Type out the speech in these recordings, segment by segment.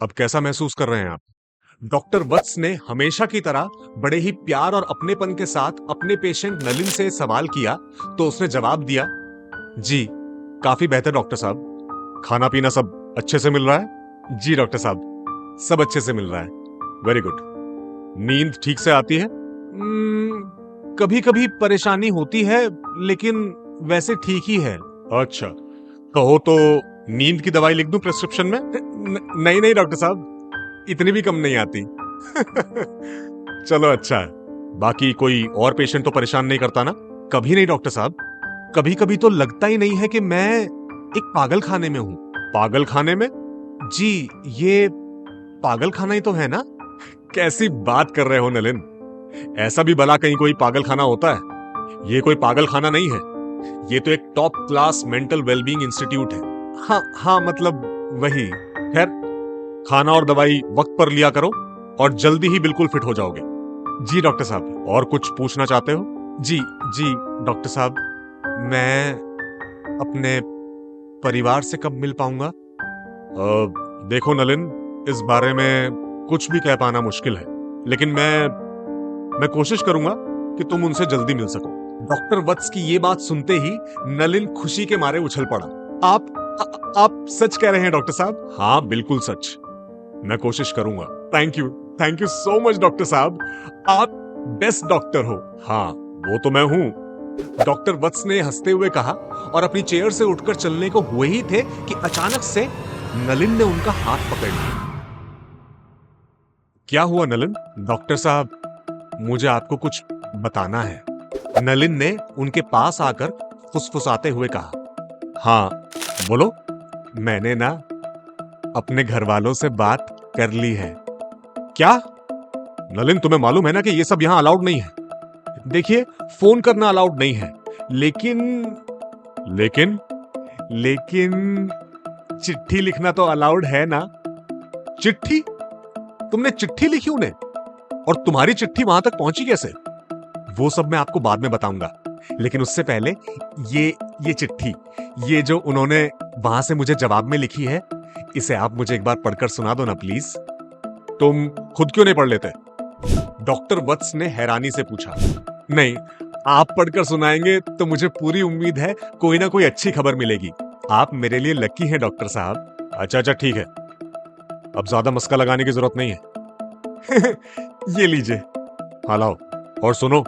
अब कैसा महसूस कर रहे हैं आप? डॉक्टर वत्स ने हमेशा की तरह बड़े ही प्यार और अपनेपन के साथ अपने पेशेंट नलिन से सवाल किया तो उसने जवाब दिया, जी काफी बेहतर डॉक्टर साहब। खाना पीना सब अच्छे से मिल रहा है? जी डॉक्टर साहब, सब अच्छे से मिल रहा है। Very good. नींद ठीक से आती है? कभी कभी परेशानी होती है, लेकिन वैसे ठीक ही है। अच्छा, कहो तो नींद की दवाई लिख दूं प्रिस्क्रिप्शन में? नहीं नहीं डॉक्टर साहब, इतनी भी कम नहीं आती। चलो अच्छा है। बाकी कोई और पेशेंट तो परेशान नहीं करता ना? कभी नहीं डॉक्टर साहब। कभी कभी तो लगता ही नहीं है कि मैं एक पागल खाने में हूं। पागल खाने में? जी, ये पागल खाना ही तो है ना? कैसी बात कर रहे हो नलिन? ऐसा भी भला कहीं कोई पागल खाना होता है? ये कोई पागल खाना नहीं है, ये तो एक top class mental wellbeing institute है। हाँ हाँ, मतलब वही। खैर, खाना और दवाई वक्त पर लिया करो और जल्दी ही बिल्कुल फिट हो जाओगे। जी डॉक्टर साहब। और कुछ पूछना चाहते हो? जी जी डॉक्टर साहब, मैं अपने परिवार से कब मिल पाऊंगा? देखो नलिन, इस बारे में कुछ भी कह पाना मुश्किल है, लेकिन मैं कोशिश करूंगा कि तुम उनसे जल्दी मिल सको। डॉक्टर वत्स की ये बात सुनते ही नलिन खुशी के मारे उछल पड़ा। आप सच कह रहे हैं डॉक्टर साहब? हाँ बिल्कुल सच। मैं कोशिश करूंगा। Thank you so much doctor साहब, आप बेस्ट डॉक्टर हो। हाँ, वो तो मैं हूं। डॉक्टर वत्स ने हंसते हुए कहा और अपनी चेयर से उठकर चलने को हुए ही थे कि अचानक से नलिन ने उनका हाथ पकड़ लिया। क्या हुआ नलिन? डॉक्टर साहब, मुझे आपको कुछ बताना है। नलिन ने उनके पास आकर फुसफुसाते हुए कहा। हाँ बोलो। मैंने ना अपने घर वालों से बात कर ली है। क्या? नलिन, तुम्हें मालूम है ना कि ये सब यहां अलाउड नहीं है। देखिए, फोन करना अलाउड नहीं है, लेकिन लेकिन लेकिन चिट्ठी लिखना तो अलाउड है ना? चिट्ठी? तुमने चिट्ठी लिखी उन्हें? और तुम्हारी चिट्ठी वहां तक पहुंची कैसे? वो सब मैं आपको बाद में बताऊंगा, लेकिन उससे पहले ये चिट्ठी, ये जो उन्होंने वहां से मुझे जवाब में लिखी है, इसे आप मुझे एक बार पढ़कर सुना दो ना प्लीज। तुम खुद क्यों नहीं पढ़ लेते? डॉक्टर वत्स ने हैरानी से पूछा। नहीं, आप पढ़कर सुनाएंगे तो मुझे पूरी उम्मीद है कोई ना कोई अच्छी खबर मिलेगी। आप मेरे लिए लकी हैं डॉक्टर साहब। अच्छा अच्छा ठीक है, अब ज्यादा मस्का लगाने की जरूरत नहीं है। ये लीजिए, हाँ लाओ। और सुनो,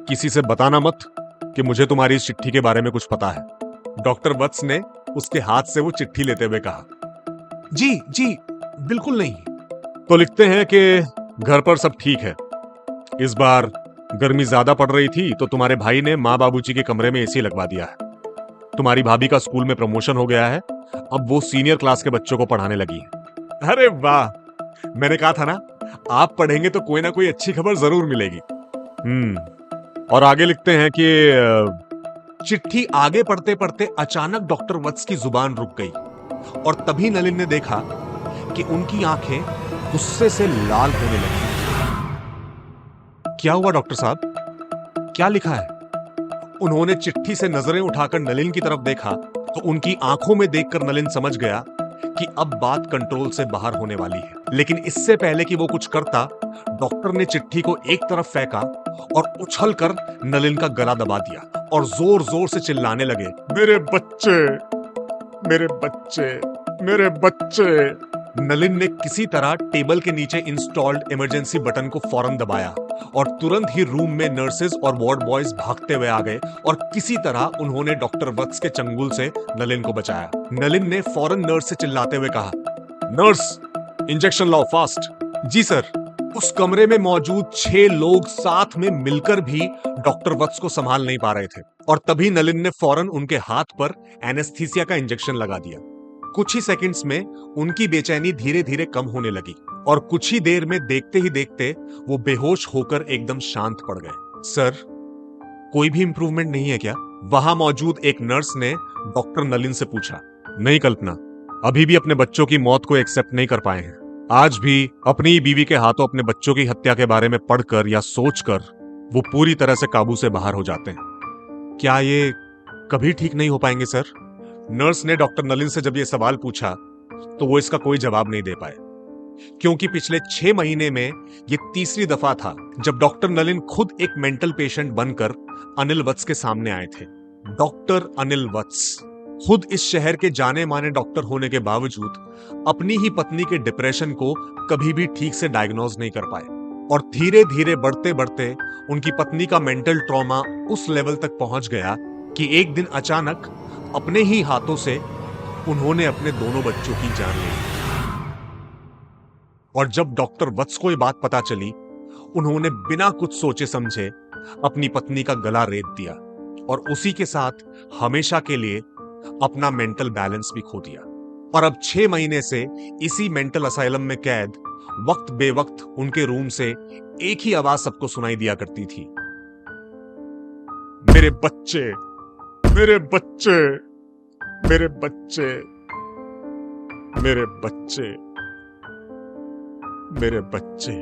किसी से बताना मत कि मुझे तुम्हारी इस चिट्ठी के बारे में कुछ पता है। डॉक्टर वत्स ने उसके हाथ से वो चिट्ठी लेते हुए कहा। जी जी बिल्कुल नहीं। तो लिखते हैं कि घर पर सब ठीक है। इस बार गर्मी ज्यादा पड़ रही थी तो तुम्हारे भाई ने माँ बाबूजी के कमरे में एसी लगवा दिया है। तुम्हारी भाभी का स्कूल में प्रमोशन हो गया है, अब वो सीनियर क्लास के बच्चों को पढ़ाने लगी है। अरे वाह, मैंने कहा था ना, आप पढ़ेंगे तो कोई ना कोई अच्छी खबर जरूर मिलेगी। और आगे लिखते हैं कि चिट्ठी आगे पढ़ते पढ़ते अचानक डॉक्टर वत्स की जुबान रुक गई और तभी नलिन ने देखा कि उनकी आंखें गुस्से से लाल होने लगी। क्या हुआ डॉक्टर साहब? क्या लिखा है? उन्होंने चिट्ठी से नजरें उठाकर नलिन की तरफ देखा तो उनकी आंखों में देखकर नलिन समझ गया कि अब बात कंट्रोल से बाहर होने वाली है। लेकिन इससे पहले कि वो कुछ करता, डॉक्टर ने चिट्ठी को एक तरफ फेंका और उछलकर नलिन का गला दबा दिया और जोर जोर से चिल्लाने लगे, मेरे बच्चे, मेरे बच्चे, मेरे बच्चे। नलिन ने किसी तरह टेबल के नीचे इंस्टॉल्ड इमरजेंसी बटन को फौरन दबाया और तुरंत ही रूम में नर्सेज और वार्ड बॉयज भागते हुए आ गए और किसी तरह उन्होंने डॉक्टर वत्स के चंगुल से नलिन को बचाया। नलिन ने फौरन नर्स से चिल्लाते हुए कहा, नर्स, इंजेक्शन लाओ फास्ट। जी सर। उस कमरे में मौजूद 6 लोग साथ में मिलकर भी डॉक्टर वत्स को संभाल नहीं पा रहे थे और तभी नलिन ने फौरन उनके हाथ पर एनेस्थीसिया का इंजेक्शन लगा दिया। कुछ ही सेकंड्स में उनकी बेचैनी धीरे धीरे कम होने लगी और कुछ ही देर में देखते ही देखते वो बेहोश होकर एकदम शांत पड़ गए। सर, कोई भी इंप्रूवमेंट नहीं है क्या? वहां मौजूद एक नर्स ने डॉक्टर नलिन से पूछा। नहीं कल्पना, अभी भी अपने बच्चों की मौत को एक्सेप्ट नहीं कर पाए हैं। आज भी अपनी बीवी के हाथों अपने बच्चों की हत्या के बारे में पढ़कर या सोचकर वो पूरी तरह से काबू से बाहर हो जाते हैं। क्या ये कभी ठीक नहीं हो पाएंगे सर? नर्स ने डॉक्टर नलिन से जब ये सवाल पूछा तो वो इसका कोई जवाब नहीं दे पाए, क्योंकि पिछले 6 महीने में ये तीसरी दफा था जब डॉक्टर नलिन खुद एक मेंटल पेशेंट बनकर अनिल वत्स के सामने आए थे। डॉक्टर अनिल वत्स खुद इस शहर के जाने माने डॉक्टर होने के बावजूद अपनी ही पत्नी के डिप्रेशन को कभी भी ठीक से डायग्नोज नहीं कर पाए, और धीरे धीरे बढ़ते बढ़ते उनकी पत्नी का मेंटल ट्रॉमा उस लेवल तक पहुंच गया कि एक दिन अचानक अपने ही हाथों से उन्होंने अपने दोनों बच्चों की जान ले ली। और जब डॉक्टर वत्स को यह बात पता चली, उन्होंने बिना कुछ सोचे समझे अपनी पत्नी का गला रेत दिया और उसी के साथ हमेशा के लिए अपना मेंटल बैलेंस भी खो दिया। और अब 6 महीने से इसी मेंटल असाइलम में कैद वक्त बेवक्त उनके रूम से एक ही आवाज सबको सुनाई दिया करती थी, मेरे बच्चे, मेरे बच्चे, मेरे बच्चे, मेरे बच्चे, मेरे बच्चे।